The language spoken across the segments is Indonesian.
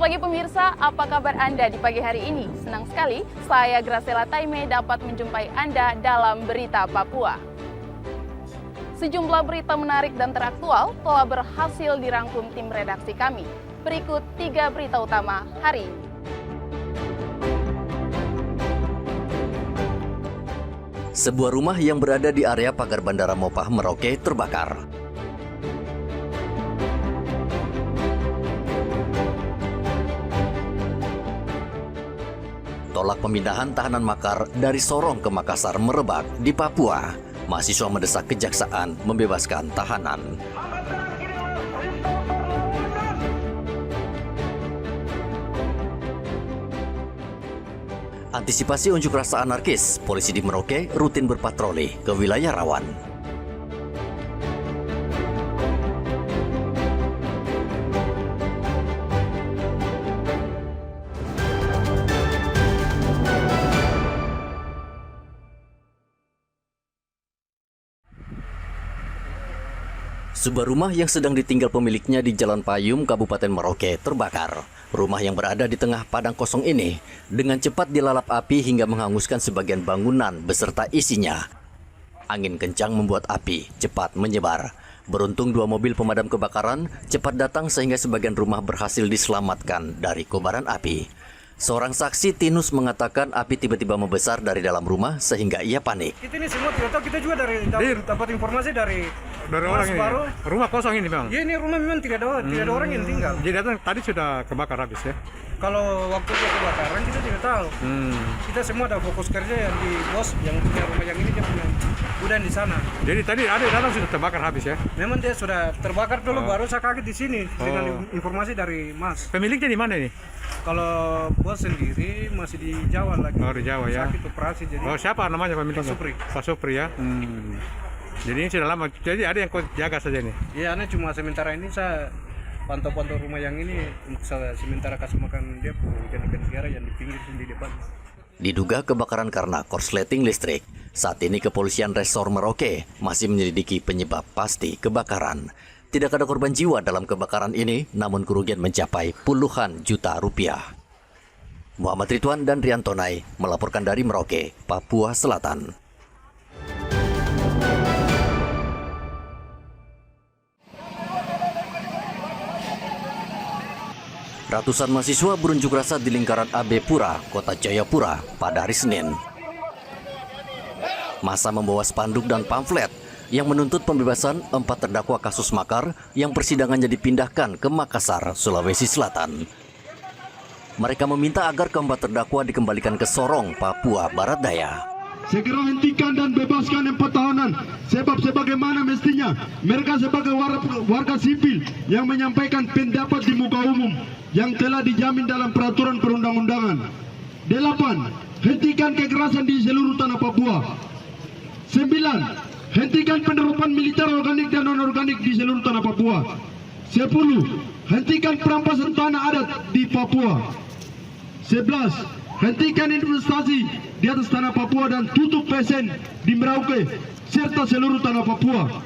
pagi pemirsa, apa kabar Anda di pagi hari ini? Senang sekali, saya Graciela Taime dapat menjumpai Anda dalam Berita Papua. Sejumlah berita menarik dan teraktual telah berhasil dirangkum tim redaksi kami. Berikut 3 berita utama hari ini. Sebuah rumah yang berada di area pagar Bandara Mopah, Merauke terbakar. Tolak pemindahan tahanan makar dari Sorong ke Makassar merebak di Papua. Mahasiswa mendesak kejaksaan membebaskan tahanan. Antisipasi unjuk rasa anarkis, polisi di Merauke rutin berpatroli ke wilayah rawan. Sebuah rumah yang sedang ditinggal pemiliknya di Jalan Payung, Kabupaten Merauke terbakar. Rumah yang berada di tengah padang kosong ini dengan cepat dilalap api hingga menghanguskan sebagian bangunan beserta isinya. Angin kencang membuat api cepat menyebar. Beruntung 2 mobil pemadam kebakaran cepat datang sehingga sebagian rumah berhasil diselamatkan dari kobaran api. Seorang saksi Tinus mengatakan api tiba-tiba membesar dari dalam rumah sehingga ia panik. Kita ini semua tidak tahu, kita juga dapat informasi dari orang ini. Baru. Rumah kosong ini memang. Ya ini rumah memang tidak ada orang yang tinggal. Jadi tadi sudah kebakar habis ya. Kalau waktu dia kebakaran kita tidak tahu. Kita semua ada fokus kerja yang di bos yang punya rumah yang ini, dia punya gudang di sana. Jadi tadi ada datang sudah terbakar habis ya. Memang dia sudah terbakar dulu, baru saya kaget di sini dengan informasi dari Mas. Pemiliknya di mana ini? Kalau bos sendiri masih di Jawa lagi. Oh, di Jawa ya. Sakit operasi jadi. Oh, siapa namanya pemiliknya? Pak Supri. Pak Supri ya. Jadi ini sudah lama. Jadi ada yang kau jaga saja nih. Iya, aneh cuma sementara ini saya pantau-pantau rumah yang ini untuk saya sementara kasih makan dia ikan-ikan piara yang di pinggir di depan. Diduga kebakaran karena korsleting listrik. Saat ini kepolisian Resor Merauke masih menyelidiki penyebab pasti kebakaran. Tidak ada korban jiwa dalam kebakaran ini, namun kerugian mencapai puluhan juta rupiah. Muhammad Ridwan dan Riantonai melaporkan dari Merauke, Papua Selatan. Ratusan mahasiswa berunjuk rasa di lingkaran AB Pura, Kota Jayapura pada hari Senin. Massa membawa spanduk dan pamflet yang menuntut pembebasan 4 terdakwa kasus makar yang persidangannya dipindahkan ke Makassar, Sulawesi Selatan. Mereka meminta agar keempat terdakwa dikembalikan ke Sorong, Papua Barat Daya. Segera hentikan dan bebaskan 4 tahanan, sebab sebagaimana mestinya mereka sebagai warga sipil yang menyampaikan pendapat di muka umum yang telah dijamin dalam peraturan perundang-undangan. 8. Hentikan kekerasan di seluruh tanah Papua. 9. Hentikan penerapan militer organik dan non-organik di seluruh tanah Papua. 10. Hentikan perampasan tanah adat di Papua. 11. Hentikan investasi di atas tanah Papua dan tutup PSN di Merauke serta seluruh tanah Papua.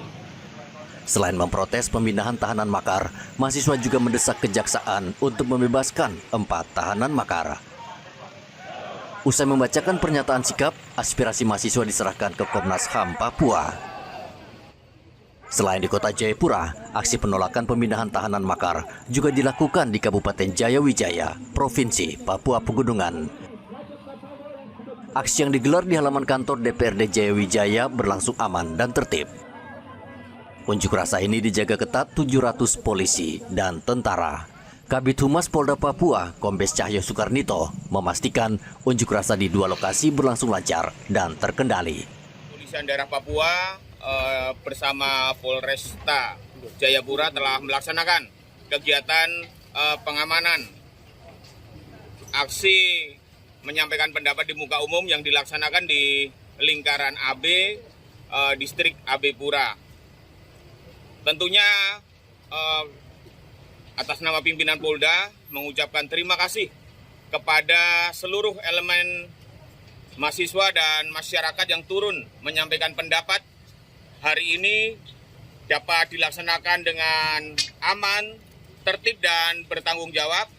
Selain memprotes pemindahan tahanan makar, mahasiswa juga mendesak kejaksaan untuk membebaskan 4 tahanan makar. Usai membacakan pernyataan sikap, aspirasi mahasiswa diserahkan ke Komnas HAM Papua. Selain di Kota Jayapura, aksi penolakan pemindahan tahanan makar juga dilakukan di Kabupaten Jayawijaya, Provinsi Papua Pegunungan. Aksi yang digelar di halaman kantor DPRD Jayawijaya berlangsung aman dan tertib. Unjuk rasa ini dijaga ketat 700 polisi dan tentara. Kabid Humas Polda Papua, Kombes Cahyo Soekarnito, memastikan unjuk rasa di 2 lokasi berlangsung lancar dan terkendali. Kepolisian daerah Papua bersama Polresta Jayapura telah melaksanakan kegiatan pengamanan aksi menyampaikan pendapat di muka umum yang dilaksanakan di lingkaran AB distrik AB Pura. Tentunya atas nama pimpinan Polda mengucapkan terima kasih kepada seluruh elemen mahasiswa dan masyarakat yang turun menyampaikan pendapat. Hari ini dapat dilaksanakan dengan aman, tertib dan bertanggung jawab.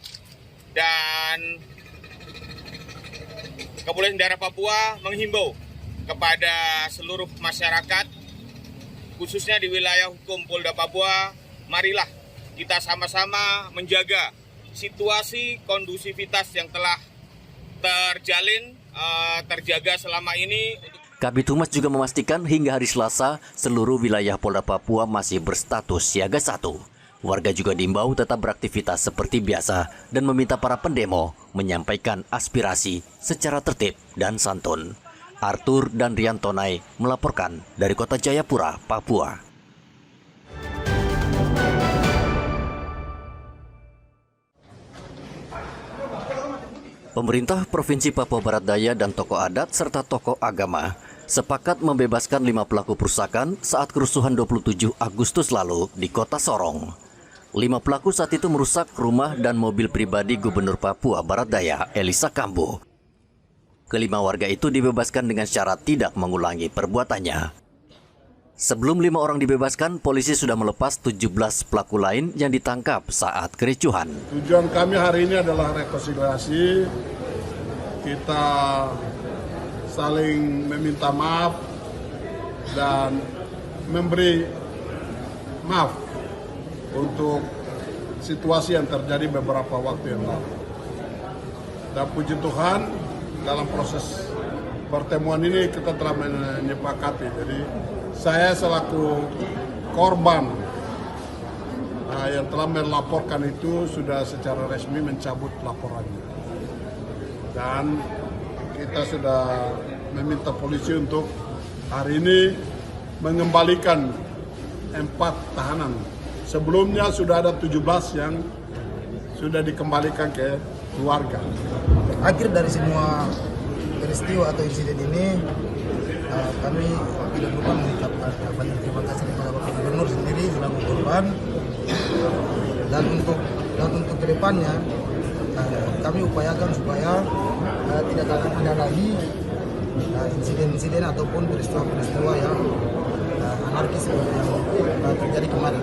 dan Kepolisian Daerah Papua menghimbau kepada seluruh masyarakat, khususnya di wilayah hukum Polda Papua, marilah kita sama-sama menjaga situasi kondusivitas yang telah terjaga selama ini. Kabid Humas juga memastikan hingga hari Selasa, seluruh wilayah Polda Papua masih berstatus siaga 1. Warga juga diimbau tetap beraktivitas seperti biasa dan meminta para pendemo menyampaikan aspirasi secara tertib dan santun. Arthur dan Rian Tonai melaporkan dari Kota Jayapura, Papua. Pemerintah Provinsi Papua Barat Daya dan tokoh adat serta tokoh agama sepakat membebaskan 5 pelaku perusakan saat kerusuhan 27 Agustus lalu di Kota Sorong. 5 pelaku saat itu merusak rumah dan mobil pribadi Gubernur Papua Barat Daya, Elisa Kambu. Kelima warga itu dibebaskan dengan syarat tidak mengulangi perbuatannya. Sebelum 5 orang dibebaskan, polisi sudah melepas 17 pelaku lain yang ditangkap saat kericuhan. Tujuan kami hari ini adalah rekonsiliasi. Kita saling meminta maaf dan memberi maaf untuk situasi yang terjadi beberapa waktu yang lalu. Dan puji Tuhan, dalam proses pertemuan ini kita telah menyepakati. Jadi saya selaku korban yang telah melaporkan itu sudah secara resmi mencabut laporannya. Dan kita sudah meminta polisi untuk hari ini mengembalikan 4 tahanan. Sebelumnya sudah ada 17 yang sudah dikembalikan ke keluarga. Akhir dari semua peristiwa atau insiden ini, kami tidak lupa mengucapkan banyak terima kasih kepada Bapak Gubernur sendiri selaku korban. Dan untuk kedepannya, kami upayakan supaya tidak akan ada lagi insiden-insiden ataupun peristiwa-peristiwa yang anarkis yang terjadi kemarin.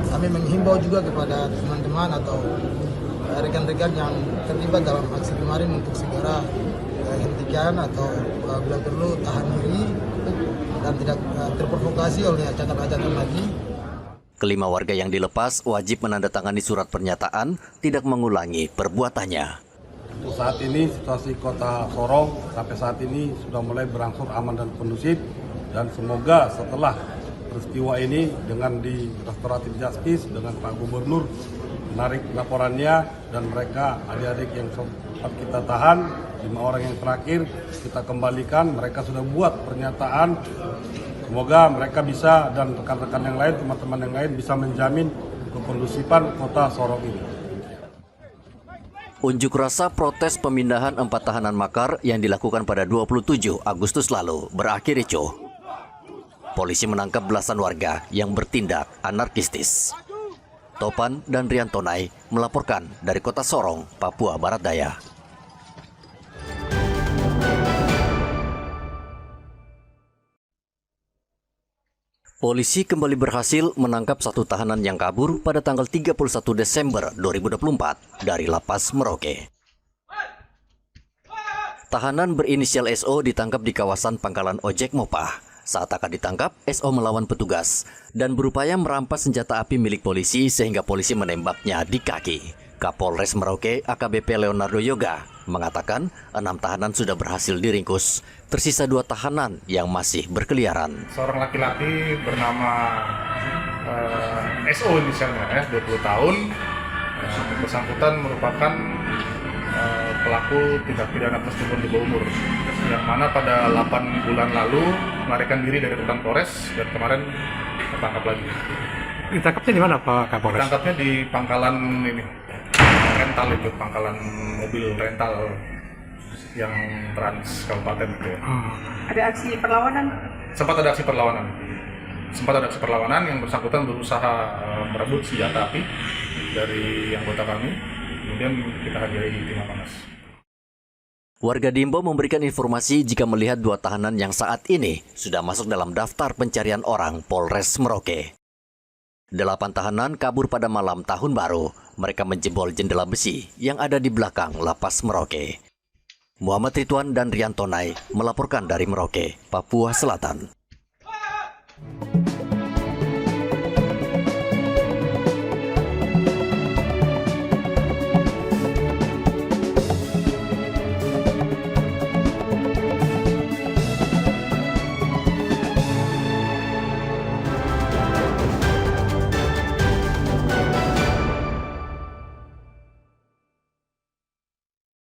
Kami menghimbau juga kepada teman-teman atau rekan-rekan yang terlibat dalam aksi kemarin untuk segera hentikan atau bila perlu tahan diri dan tidak terprovokasi oleh ajakan-ajakan lagi. Kelima warga yang dilepas wajib menandatangani surat pernyataan tidak mengulangi perbuatannya. Untuk saat ini situasi Kota Sorong sampai saat ini sudah mulai berangsur aman dan kondusif, dan semoga setelah peristiwa ini dengan di restoratif justice dengan Pak Gubernur menarik laporannya dan mereka adik-adik yang sempat kita tahan 5 orang yang terakhir kita kembalikan, mereka sudah buat pernyataan. Semoga mereka bisa dan rekan-rekan yang lain, teman-teman yang lain bisa menjamin kekondusifan Kota Sorong ini. Unjuk rasa protes pemindahan 4 tahanan makar yang dilakukan pada 27 Agustus lalu berakhir ricuh. Polisi menangkap belasan warga yang bertindak anarkistis. Topan dan Rian Tonai melaporkan dari Kota Sorong, Papua Barat Daya. Polisi kembali berhasil menangkap 1 tahanan yang kabur pada tanggal 31 Desember 2024 dari Lapas Merauke. Tahanan berinisial SO ditangkap di kawasan Pangkalan Ojek Mopah. Saat akan ditangkap, SO melawan petugas dan berupaya merampas senjata api milik polisi sehingga polisi menembaknya di kaki. Kapolres Merauke AKBP Leonardo Yoga mengatakan 6 tahanan sudah berhasil diringkus, tersisa 2 tahanan yang masih berkeliaran. Seorang laki-laki bernama SO inisialnya, 20 tahun, bersangkutan merupakan pelaku tindak pidana persetubuhan di bawah umur, yang mana pada 8 bulan lalu melarikan diri dari rutan Polres dan kemarin tertangkap lagi. Ditangkapnya di mana Pak Kapolres? Ditangkapnya di pangkalan ini, rental itu, pangkalan mobil rental yang trans kabupaten itu. Ada aksi perlawanan? Sempat ada aksi perlawanan yang bersangkutan berusaha merebut senjata api dari anggota kami. Kemudian kita hadiri di Mapolres. Warga diimbau memberikan informasi jika melihat 2 tahanan yang saat ini sudah masuk dalam daftar pencarian orang Polres Merauke. 8 tahanan kabur pada malam tahun baru. Mereka menjebol jendela besi yang ada di belakang lapas Merauke. Muhammad Ridwan dan Rianto Nai melaporkan dari Merauke, Papua Selatan.